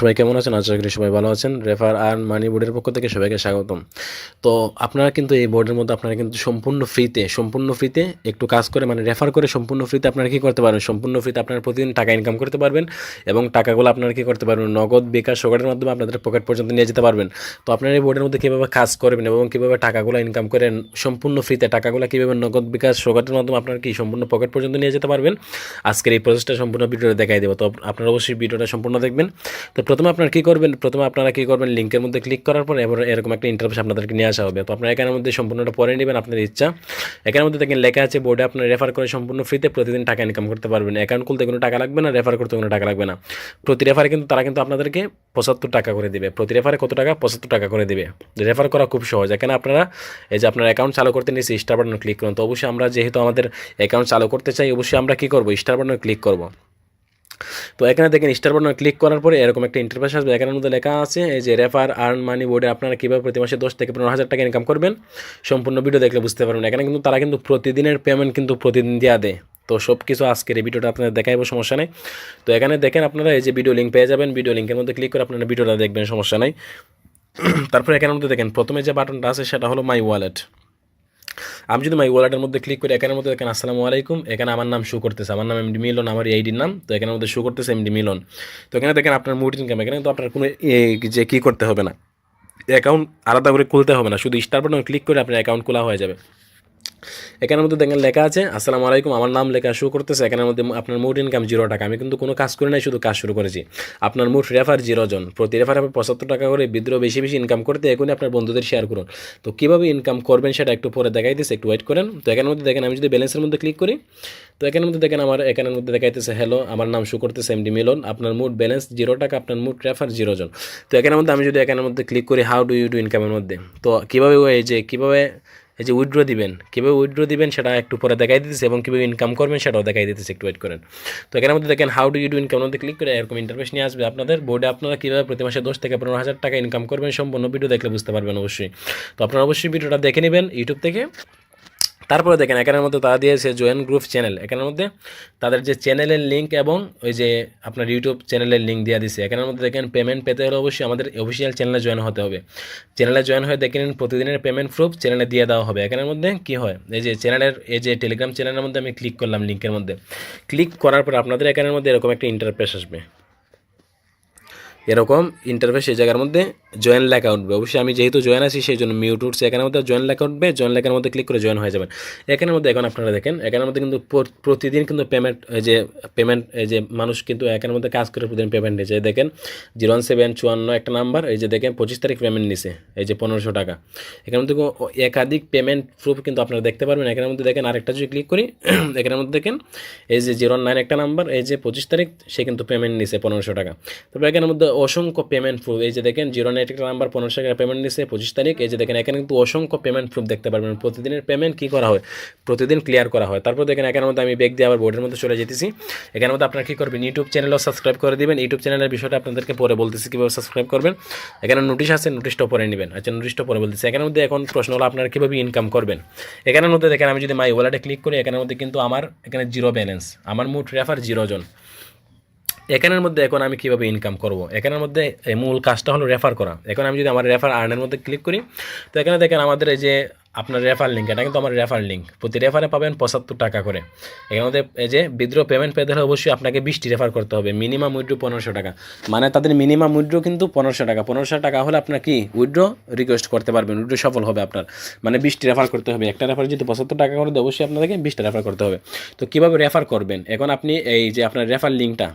সবাই কেমন আছেন? আশা করি সবাই ভালো আছেন। রেফার আর্ন মানি বোর্ডের পক্ষ থেকে সবাইকে স্বাগতম। তো আপনারা কিন্তু এই বোর্ডের মধ্যে আপনারা কিন্তু সম্পূর্ণ ফ্রিতে একটু কাজ করে মানে রেফার করে সম্পূর্ণ ফ্রিতে আপনারা কী করতে পারবেন? সম্পূর্ণ ফ্রিতে আপনারা প্রতিদিন টাকা ইনকাম করতে পারবেন এবং টাকাগুলো আপনারা কী করতে পারবেন? নগদ, বিকাশ, রকেটের মাধ্যমে আপনাদের পকেট পর্যন্ত নিয়ে যেতে পারবেন। তো আপনারা এই বোর্ডের মধ্যে কীভাবে কাজ করবেন এবং কীভাবে টাকাগুলো ইনকাম করেন সম্পূর্ণ ফ্রিতে, টাকাগুলো কীভাবে নগদ, বিকাশ, রকেটের মাধ্যমে আপনারা কি সম্পূর্ণ পকেট পর্যন্ত নিয়ে যেতে পারবেন, আজকের এই প্রসেসটা সম্পূর্ণ ভিডিওটা দেখাই দেবো। তো আপনারা অবশ্যই ভিডিওটা সম্পূর্ণ দেখবেন। তো প্রথমে আপনারা কী করবেন? লিঙ্কের মধ্যে ক্লিক করার পর এবার এরকম একটা ইন্টারফেস আপনাদেরকে নিয়ে আসা হবে। তো আপনারা এখানের মধ্যে সম্পূর্ণটা পড়ে নেবেন আপনার ইচ্ছা। এখানের মধ্যে দেখেন লেখা আছে বোর্ডে আপনারা রেফার করে সম্পূর্ণ ফ্রিতে প্রতিদিন টাকা ইনকাম করতে পারবেন। অ্যাকাউন্ট খুলতে কোনো টাকা লাগবে না, রেফার করতে কোনো টাকা লাগবে না। প্রতি রেফারে কিন্তু তারা কিন্তু আপনাদেরকে 75 টাকা করে দেবে। প্রতি রেফারে কত টাকা? 75 টাকা করে দেবে। রেফার করা খুব সহজ। এখানে আপনারা এই যে আপনার অ্যাকাউন্ট চালু করতে নিয়েছি, স্টার বাটন ক্লিক করুন। তো অবশ্যই আমরা যেহেতু আমাদের অ্যাকাউন্ট চালু করতে চাই, অবশ্যই আমরা কী করবো? স্টার বাটনে ক্লিক করবো। তো এখানে দেখেন স্টার বাটনে ক্লিক করার পরে এরকম একটা ইন্টারফেস আসবে। এখানের মধ্যে লেখা আছে এই যে রেফার আর্ন মানি বোর্ডে আপনারা কীভাবে প্রতি মাসে 10 থেকে 15 হাজার টাকা ইনকাম করবেন। সম্পূর্ণ ভিডিও দেখলে বুঝতে পারবেন। এখানে কিন্তু তারা কিন্তু প্রতিদিনের পেমেন্ট কিন্তু প্রতিদিন দেওয়া দেয়। তো সব কিছু আজকের এই ভিডিওটা আপনাদের দেখাইবো, সমস্যা নেই। তো এখানে দেখেন আপনারা এই যে ভিডিও লিঙ্ক পেয়ে যাবেন। ভিডিও লিঙ্কের মধ্যে ক্লিক করে আপনারা ভিডিওটা দেখবেন, সমস্যা নেই। তারপরে এখানের মধ্যে দেখেন প্রথমে যে বাটনটা আছে সেটা হলো মাই ওয়ালেট। আমি যদি মাই ওয়ালেটের মধ্যে ক্লিক করি, এখানের মধ্যে দেখেন আসসালামু আলাইকুম, এখানে আমার নাম শো করতেছে, আমার নাম এমডি মিলন, আমার এইডির নাম। তো এখানের মধ্যে শো করতেছে এমডি মিলন। তো এখানে দেখেন আপনার মোট ইনকাম, এখানে কিন্তু আপনার কোনো যে কী করতে হবে না, অ্যাকাউন্ট আলাদা করে খুলতে হবে না, শুধু স্টার বাটন ক্লিক করে আপনার অ্যাকাউন্ট খোলা হয়ে যাবে। এখানের মধ্যে দেখেন লেখা আছে আসসালামু আলাইকুম, আমার নাম লেখা শো করতেছে। এখানের মধ্যে আপনার মোট ইনকাম 0 টাকা। আমি কিন্তু কোনো কাজ করি নাই, শুধু কাজ শুরু করেছি। আপনার মোট রেফার 0 জন, প্রতি রেফার আপনি 75 টাকা করে। বিদ্রোহ বেশি ইনকাম করতে এখনই আপনার বন্ধুদের শেয়ার করুন। তো কীভাবে ইনকাম করবেন সেটা একটু পরে দেখাইতেছে, একটু ওয়েট করেন। তো এখানের মধ্যে দেখেন আমি যদি ব্যালেন্সের মধ্যে ক্লিক করি, তো এখানের মধ্যে দেখেন আমার এখানের মধ্যে দেখাইতেছে হ্যালো, আমার নাম শো করতেছে এমডি মিলন, আপনার মোট ব্যালেন্স 0 টাকা, আপনার মোট রেফার 0 জন। তো এখানের মধ্যে আমি যদি এখানের মধ্যে ক্লিক করি হাউ ডু ইউ ডু ইনকামের মধ্যে, তো কীভাবে এই যে উইথড্র দিবেন সেটা একটু পরে দেখাই দিতেছে এবং কীভাবে ইনকাম করবেন সেটাও দেখাই দিতেছে, একটু ওয়েট করেন। তো এখানের মধ্যে দেখেন হাউ ডু ইউ ডু ইনকামের মধ্যে ক্লিক করে এরকম ইন্টারফেস নিয়ে আসবে আপনাদের বোর্ডে। আপনারা কীভাবে প্রতি মাসে 10 থেকে 15 হাজার টাকা ইনকাম করবেন সম্পূর্ণ ভিডিও দেখলে বুঝতে পারবেন অবশ্যই। তো আপনারা অবশ্যই ভিডিওটা দেখে নেবেন ইউটিউব থেকে। তারপরে দেখেন এখানের মধ্যে তারা দিয়েছে জয়েন গ্রুপ চ্যানেল। এখানের মধ্যে তাদের যে চ্যানেলের লিঙ্ক এবং ওই যে আপনার ইউটিউব চ্যানেলের লিঙ্ক দিয়ে দিছে। এখানের মধ্যে দেখেন পেমেন্ট পেতে হলে অবশ্যই আমাদের অফিসিয়াল চ্যানেলে জয়েন হতে হবে। চ্যানেলে জয়েন হয়ে দেখেন প্রতিদিনের পেমেন্ট প্রুফ চ্যানেলে দিয়ে দেওয়া হবে। এখানের মধ্যে কী হয়, এই যে চ্যানেলের এই যে টেলিগ্রাম চ্যানেলের মধ্যে আমি ক্লিক করলাম, লিঙ্কের মধ্যে ক্লিক করার পর আপনাদের এখানের মধ্যে এরকম একটা ইন্টারফেস আসবে। এরকম ইন্টারফেস এই জায়গার মধ্যে জয়েন লেখা উঠবে। অবশ্যই আমি যেহেতু জয়েন আছি সেই জন্য মিউট উঠছে। এখানের মধ্যে জয়েন লেখা উঠবে, জয়েন লেখার মধ্যে ক্লিক করে জয়েন হয়ে যাবেন। এখানের মধ্যে এখন আপনারা দেখেন এখানের মধ্যে কিন্তু প্রতিদিন কিন্তু পেমেন্ট এই যে মানুষ কিন্তু এখানের মধ্যে কাজ করে প্রতিদিন পেমেন্ট নিয়েছে। দেখেন 01754 একটা নাম্বার, এই যে দেখেন 25 তারিখ পেমেন্ট নিছে, এই যে 1500 টাকা। এখানের মধ্যে একাধিক পেমেন্ট প্রুফ কিন্তু আপনারা দেখতে পারবেন। এখানের মধ্যে দেখেন আরেকটা যদি ক্লিক করি, এখানের মধ্যে দেখেন এই যে 09 একটা নাম্বার, এই যে 25 তারিখ সে কিন্তু পেমেন্ট নিছে 1500 টাকা। তবে এখানের মধ্যে অসংখ্য পেমেন্ট প্রুফ, এই যে দেখেন 09 একটা নাম্বার 1500 টাকা পেমেন্ট নিচ্ছে 25 তারিখ। এই যে দেখেন এখানে কিন্তু অসংখ্য পেমেন্ট প্রুফ দেখতে পারবেন। প্রতিদিনের পেমেন্ট কী করা হয়, প্রতিদিন ক্লিয়ার করা হয়। তারপর দেখেন এখানের মধ্যে আমি ব্যাক দিয়ে আবার বোর্ডের মধ্যে চলে যেতেছি। এখানের মধ্যে আপনারা কী করবেন, ইউটিউব চ্যানেলও সাবস্ক্রাইব করে দিবেন। ইউটিউব চ্যানেলের বিষয়টা আপনাদেরকে পরে বলতেছি কীভাবে সাবস্ক্রাইব করবেন। এখানে নোটিশ আছে, নোটিশটাও পরে নেবেন। আচ্ছা, নোটিশটা পরে বলতেছি। এখানের মধ্যে এখন প্রশ্ন হলো আপনারা কীভাবে ইনকাম করবেন। এখানের মধ্যে দেখেন আমি যদি মাই ওয়ালেটে ক্লিক করি, এখানের মধ্যে কিন্তু আমার এখানে 0 ব্যালেন্স, আমার মোট রেফার 0 জন। এখানের মধ্যে এখন আমি কীভাবে ইনকাম করব, এখানের মধ্যে মূল কাজটা হলো রেফার করা। এখন আমি যদি আমার রেফার আর্নের মধ্যে ক্লিক করি, তো এখানে দেখেন আমাদের এই যে আপনার রেফার লিঙ্ক, এটা কিন্তু আমার রেফার লিঙ্ক। প্রতি রেফারে পাবেন 75 টাকা করে। এখানের মধ্যে এই যে বিদ্রোহ পেমেন্ট পেতে হলে অবশ্যই আপনাকে 20টি রেফার করতে হবে। মিনিমাম উইথড্র 1500 টাকা, মানে তাদের মিনিমাম উইথড্র কিন্তু 1500 টাকা। 1500 টাকা হলে আপনার কি উইথড্র রিকোয়েস্ট করতে পারবেন, উইথড্র সফল হবে আপনার। মানে 20টি রেফার করতে হবে। একটা রেফার যদি 75 টাকা করে দেয়, অবশ্যই আপনাদেরকে 20টা রেফার করতে হবে। তো কীভাবে রেফার করবেন, এখন আপনি এই যে আপনার রেফার লিঙ্কটা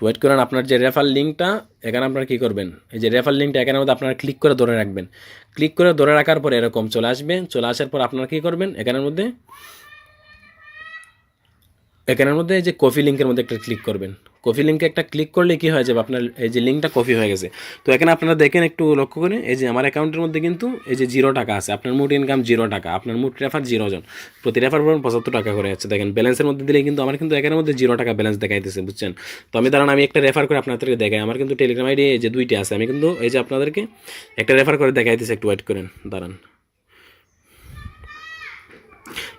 ওয়েট করেন, আপনার যে রেফার লিঙ্কটা এখানে আপনারা কী করবেন, এই যে রেফার লিঙ্কটা এখানের মধ্যে আপনারা ক্লিক করে ধরে রাখবেন। ক্লিক করে ধরে রাখার পর এরকম চলে আসবে। চলে আসার পর আপনারা কী করবেন, এখানের মধ্যে এই যে কপি লিঙ্কের মধ্যে একটা ক্লিক করবেন। কপি লিঙ্কে একটা ক্লিক করলে কী হয়ে যাবে, আপনার এই যে লিঙ্কটা কপি হয়ে গেছে। তো এখানে আপনারা দেখেন একটু লক্ষ্য করে, এই যে আমার অ্যাকাউন্টের মধ্যে কিন্তু এই যে 0 টাকা আছে। আপনার মোট ইনকাম 0 টাকা, আপনার মোট রেফার 0 জন, প্রতি রেফার পাবেন 75 টাকা করে আছে। দেখেন ব্যালেন্সের মধ্যে দিলে কিন্তু আমার কিন্তু এখানের মধ্যে 0 টাকা ব্যালেন্স দেখাইতেছে, বুঝছেন। তো আমি দাঁড়ান, আমি একটা রেফার করে আপনাদেরকে দেখাই। আমার কিন্তু টেলিগ্রাম আইডি এই যে 2টি আছে। আমি কিন্তু এই যে আপনাদেরকে একটা রেফার করে দেখাইতেছি, একটু ওয়েট করেন, দাঁড়ান।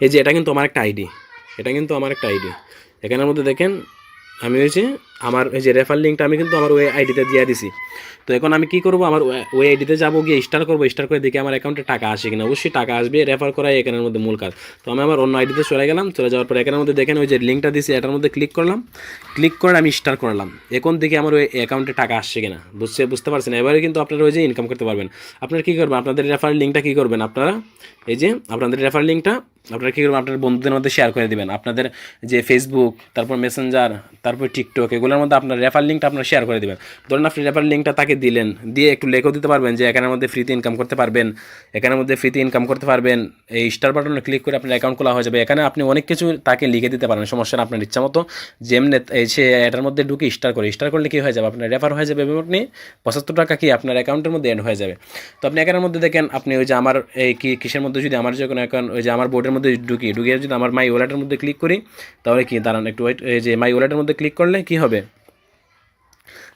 এই যে এটা কিন্তু আমার একটা আইডি, এখানের মধ্যে দেখেন আমি হয়েছে আমার এই যে রেফার লিঙ্কটা আমি কিন্তু আমার ওই আইডিতে দিয়ে দিছি। তো এখন আমি কি করব, আমার ওই আইডিতে যাবো, গিয়ে স্টার করবো, স্টার করে দেখি আমার অ্যাকাউন্টে টাকা আসে কিনা। অবশ্যই টাকা আসবে, রেফার করাই এখানের মধ্যে মূল কাজ। তো আমি আমার অন্য আইডিতে চলে গেলাম, চলে যাওয়ার পর এখানের মধ্যে দেখেন ওই যে লিঙ্কটা দিছি, এটার মধ্যে ক্লিক করলাম, ক্লিক করে আমি স্টার করলাম। এখন দেখি আমার ওই অ্যাকাউন্টে টাকা আসছে কিনা, বুঝতে পারছেন? এবারে কিন্তু আপনারা ওই যে ইনকাম করতে পারবেন। আপনারা কী করবেন, আপনাদের রেফার লিঙ্কটা কী করবেন, আপনারা এই যে আপনাদের রেফার লিঙ্কটা আপনারা কী করবেন, আপনার বন্ধুদের মধ্যে শেয়ার করে দেবেন। আপনাদের যে ফেসবুক, তারপর মেসেঞ্জার, তারপর টিকটক, এগুলোর মধ্যে আপনার রেফার লিঙ্কটা আপনারা শেয়ার করে দেবেন। ধরুন আপনি রেফার লিঙ্কটা তাকে দিলেন, দিয়ে একটু লেখও দিতে পারবেন যে এখানের মধ্যে ফ্রিতে ইনকাম করতে পারবেন, এখানের মধ্যে ফ্রিতে ইনকাম করতে পারবেন। এই স্টার বাটনে ক্লিক করে আপনার অ্যাকাউন্ট খোলা হয়ে যাবে। এখানে আপনি অনেক কিছু তাকে লিখে দিতে পারেন, সমস্যা না, আপনার ইচ্ছা মতো। যেমনি সে এটার মধ্যে ঢুকে স্টার করলে কী হয়ে যাবে, আপনার রেফার হয়ে যাবে এবং আপনি 75 টাকা কি আপনার অ্যাকাউন্টের মধ্যে এড হয়ে যাবে। তো আপনি এখানের মধ্যে দেখেন, আপনি ওই যে আমার এই কিসের মধ্যে যদি আমার যখন অ্যাকাউন্ট ওই যে আমার বোর্ডের মধ্যে ঢুকিয়ে যদি আমার মাই ওয়ালেটের মধ্যে ক্লিক করি, তাহলে কি দাঁড়ান একটু ওয়েট, এই যে মাই ওয়ালেটের মধ্যে ক্লিক করলে কি হবে,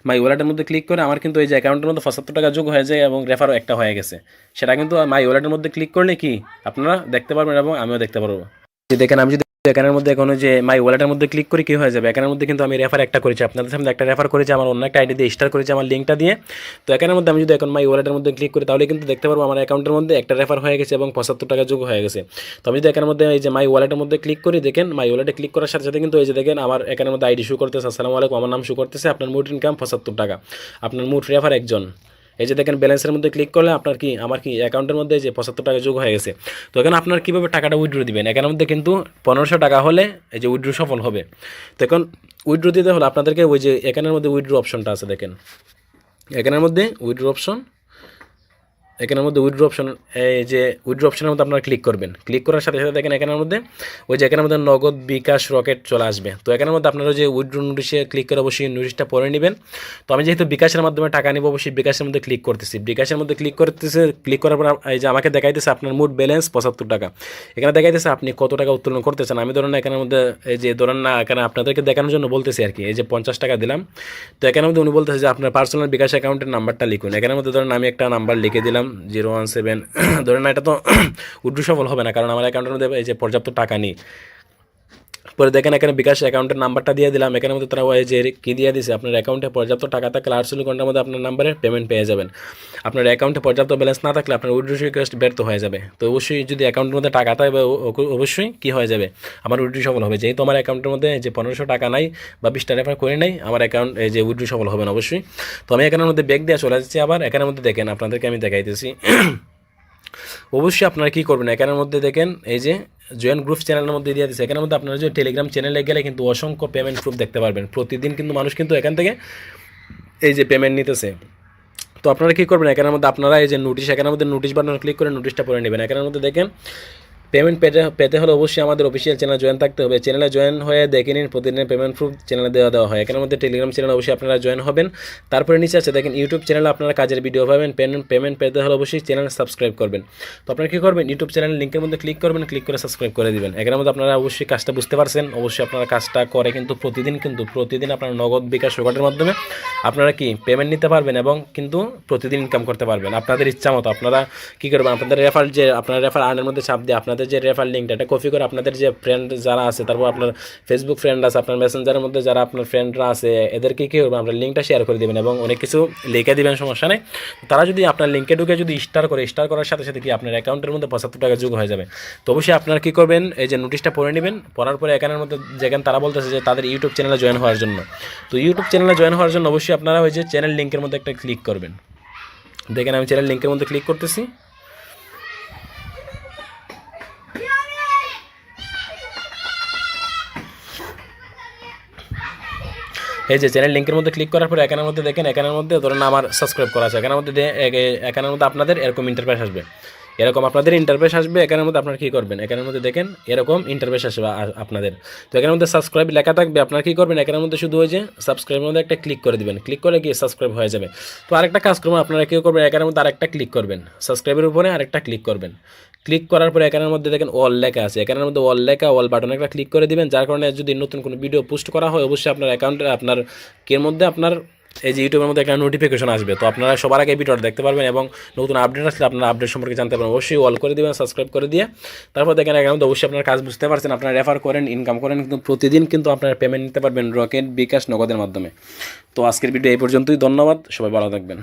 মাই ওয়ালেটের মধ্যে ক্লিক করে আমার কিন্তু এই যে অ্যাকাউন্টের মধ্যে 75 টাকা যোগ হয়ে যায় এবং রেফারও একটা হয়ে গেছে। সেটা কিন্তু মাই ওয়ালেটের মধ্যে ক্লিক করলে কি আপনারা দেখতে পারবেন এবং আমিও দেখতে পারবো। দেখেন আমি যদি এখানের মধ্যে এখন যে মাই ওয়ালেটের মধ্যে ক্লিক করে কি হয়ে যাবে, এখানের মধ্যে কিন্তু আমি রেফার একটা করেছি, আপনাদের সামনে একটা রেফার করেছি আমার অন্য একটা আইডি দিয়ে স্টার করেছি আমার লিঙ্কটা দিয়ে। তো এখানের মধ্যে আমি যদি এখন মাই ওয়ালেটের মধ্যে ক্লিক করি, তাহলে কিন্তু দেখতে পারবো আমার অ্যাকাউন্টের মধ্যে একটা রেফার হয়ে গেছে এবং 75 টাকা যোগ হয়ে গেছে। তো আমি যদি এখানের মধ্যে এই যে মাই ওয়ালেটের মধ্যে ক্লিক করি, দেখেন মাই ওয়ালেটে ক্লিক করার সাথে সাথে কিন্তু এই যে দেখেন আমার এখানের মধ্যে আইডি শো করতেছে, আসসালামু আলাইকুম, আমার নাম শো করতেছে, আপনার মোট ইনকাম 75 টাকা, আপনার মোট রেফার একজন। এই যে দেখেন ব্যালেন্সের মধ্যে ক্লিক করলে আপনার কি আমার কি অ্যাকাউন্টের মধ্যে যে 75 টাকা যোগ হয়ে গেছে। তো এখন আপনার কীভাবে টাকাটা উইথড্র দিবেন, এখানের মধ্যে কিন্তু 1500 টাকা হলে এই যে উইথড্র সফল হবে। তো এখন উইথড্র দিতে হলে আপনাদেরকে ওই যে এখানের মধ্যে উইথড্র অপশনটা আছে, দেখেন এখানের মধ্যে উইথড্র অপশন, এখানের মধ্যে উইথড্র অপশন, এই যে উইথড্র অপশনের মধ্যে আপনারা ক্লিক করবেন। ক্লিক করার সাথে সাথে দেখেন এখানের মধ্যে ওই যে এখানের মধ্যে নগদ, বিকাশ, রকেট চলে আসবে। তো এখানের মধ্যে আপনারা যে উইথড্র নোটিশে ক্লিক করে অবশ্যই নোটিশটা পড়ে নেবেন। তো আমি যেহেতু বিকাশের মাধ্যমে টাকা নিব, অবশ্যই বিকাশের মধ্যে ক্লিক করতেছি। বিকাশের মধ্যে ক্লিক করার পর এই যে আমাকে দেখাইতেছে আপনার মোট ব্যালেন্স 75 টাকা। এখানে দেখাইতেছে আপনি কত টাকা উত্তোলন করতেছেন। আমি ধরেন না এখানের মধ্যে এই যে ধরেন না, এখানে আপনাদেরকে দেখানোর জন্য বলতেছি আর কি, এই যে 50 টাকা দিলাম। তো এখানের মধ্যে উনি বলতেছে যে আপনার পার্সোনাল বিকাশ অ্যাকাউন্টের নাম্বারটা লিখুন। এখানের মধ্যে ধরেন আমি একটা নাম্বার লিখে দিলাম 017, ধরেন না, এটা তো উইথড্র সফল হবে না, কারণ আমার অ্যাকাউন্টের মধ্যে এই যে পর্যাপ্ত টাকা নেই। পরে দেখেন এখানে বিকাশ অ্যাকাউন্টের নাম্বারটা দিয়ে দিলাম, এখানের মধ্যে তারা ওই যে কী দিয়ে দিছে, আপনার অ্যাকাউন্টে পর্যাপ্ত টাকা থাকলে 48 ঘন্টার মধ্যে আপনার নাম্বারে পেমেন্ট পেয়ে যাবেন। আপনার অ্যাকাউন্টে পর্যাপ্ত ব্যালেন্স না থাকলে আপনার উইথড্র রিকোয়েস্ট ব্যর্থ হয়ে যাবে। তো অবশ্যই যদি অ্যাকাউন্টের মধ্যে টাকা থাকে অবশ্যই কী হয়ে যাবে, আমার উইথড্র সফল হবে। যেহেতু আমার অ্যাকাউন্টের মধ্যে যে 1500 টাকা নাই বা 20টা রেফার করে নাই, আমার অ্যাকাউন্ট এই যে উইথড্র সফল হবে না অবশ্যই। তো আমি এখানের মধ্যে ব্যাক দিয়ে চলে যাচ্ছি আবার। এখানের মধ্যে দেখেন আপনাদেরকে আমি দেখাইতেছি। অবশ্যই আপনারা কী করবেন, এখানের মধ্যে দেখেন এই যে জয়েন গ্রুপ চ্যানেলের মধ্যে দিয়ে দিচ্ছে। এখানের মধ্যে আপনারা যে টেলিগ্রাম চ্যানেলে গেলে কিন্তু অসংখ্য পেমেন্ট প্রুফ দেখতে পারবেন। প্রতিদিন কিন্তু মানুষ কিন্তু এখান থেকে এই যে পেমেন্ট নিতেছে। তো আপনারা কী করবেন, এখানের মধ্যে আপনারা এই যে নোটিশ, এখানের মধ্যে নোটিশ বাটনে ক্লিক করে নোটিশটা পড়ে নেবেন। এখানের মধ্যে দেখেন পেমেন্ট পেতে হলে অবশ্যই আমাদের অফিসিয়াল চ্যানেল জয়েন থাকতে হবে। চ্যানেলে জয়েন হয়ে দেখে নিন প্রতিদিনের পেমেন্ট প্রুফ চ্যানেলে দেওয়া হয়। এখানের মধ্যে টেলিগ্রাম চ্যানেল অবশ্যই আপনারা জয়েন হবেন। তারপরে নিচে আছে দেখেন ইউটিউব চ্যানেলে আপনারা কাজের ভিডিও পাবেন। পেমেন্ট পেতে হলে অবশ্যই চ্যানেল সাবস্ক্রাইব করবেন। তো আপনারা কী করবেন, ইউটিউব চ্যানেলের লিঙ্কের মধ্যে ক্লিক করবেন, ক্লিক করে সাবস্ক্রাইব করে দিবেন। এখানের মধ্যে আপনারা অবশ্যই কাজটা বুঝতে পারছেন। অবশ্যই আপনারা কাজটা করে কিন্তু প্রতিদিন আপনারা নগদ, বিকাশ, রকেটের মাধ্যমে আপনারা কি পেমেন্ট নিতে পারবেন এবং কিন্তু প্রতিদিন ইনকাম করতে পারবেন আপনাদের ইচ্ছা মতো। আপনারা কী করবেন, আপনাদের রেফার আর্নের মধ্যে চাপ দিয়ে আপনাদের যে রেফার লিঙ্কটা এটা কপি করে আপনাদের যে ফ্রেন্ড যারা আছে, তারপর আপনার ফেসবুক ফ্রেন্ড আছে, আপনার মেসেঞ্জারের মধ্যে যারা আপনার ফ্রেন্ডরা আছে, এদেরকে কী করবেন, আপনার লিঙ্কটা শেয়ার করে দেবেন এবং অনেক কিছু লিখে দেবেন, সমস্যা নেই। তারা যদি আপনার লিঙ্কে ঢুকে যদি স্টার করার সাথে সাথে কি আপনার অ্যাকাউন্টের মধ্যে 75 টাকা যোগ হয়ে যাবে। তো অবশ্যই আপনারা কী করবেন, এই যে নোটিশটা পড়ে নেবেন। পড়ার পরে এখানের মধ্যে যেখানে তারা বলতেছে যে তাদের ইউটিউব চ্যানেলে জয়েন হওয়ার জন্য, তো ইউটিউব চ্যানেলে জয়েন হওয়ার জন্য অবশ্যই আপনারা ওই যে চ্যানেল লিঙ্কের মধ্যে একটা ক্লিক করবেন। দেখেন আমি চ্যানেল লিঙ্কের মধ্যে ক্লিক করতেছি। এই যে চ্যানেল লিঙ্কের মধ্যে ক্লিক করার পরে এখানের মধ্যে দেখেন, এখানের মধ্যে ধরুন আমার সাবস্ক্রাইব করা আছে, এখানের মধ্যে আপনাদের এরকম ইন্টারফেস আসবে, এখানের মধ্যে আপনারা কী করবেন, এখানের মধ্যে দেখেন এরকম ইন্টারফেস আসবে আপনাদের। তো এখানের মধ্যে সাবস্ক্রাইব লেখা থাকবে, আপনারা কী করবেন, এখানের মধ্যে শুধু ওই যে সাবস্ক্রাইবের মধ্যে একটা ক্লিক করে দিবেন। ক্লিক করলে কি সাবস্ক্রাইব হয়ে যাবে। তো আরেকটা কাজ করবেন, আপনারা কী করবেন, এখানের মধ্যে আরেকটা ক্লিক করবেন, সাবস্ক্রাইবের উপরে আরেকটা ক্লিক করবেন। ক্লিক করার পরে এখানের মধ্যে দেখেন অল লেখা আছে, এখানের মধ্যে অল বাটনে একটা ক্লিক করে দিবেন। যার কারণে যদি নতুন কোনো ভিডিও পোস্ট করা হয় অবশ্যই আপনার অ্যাকাউন্টে আপনার কের মধ্যে আপনার এই যে ইউটিউবের মধ্যে একটা নোটিফিকেশন আসবে, তো আপনারা সবার আগে ভিডিওটা দেখতে পারবেন এবং নতুন আপডেট আসলে আপনারা আপডেট সম্পর্কে জানতে পারবেন। অবশ্যই অল করে দেবেন, সাবস্ক্রাইব করে দিয়ে তারপর দেখেন এখানে তো অবশ্যই আপনার কাজ বুঝতে পারছেন, আপনারা রেফার করেন, ইনকাম করেন, কিন্তু প্রতিদিন কিন্তু আপনারা পেমেন্ট নিতে পারবেন রকেট, বিকাশ, নগদের মাধ্যমে। তো আজকের ভিডিও এই পর্যন্তই, ধন্যবাদ, সবাই ভালো থাকবেন।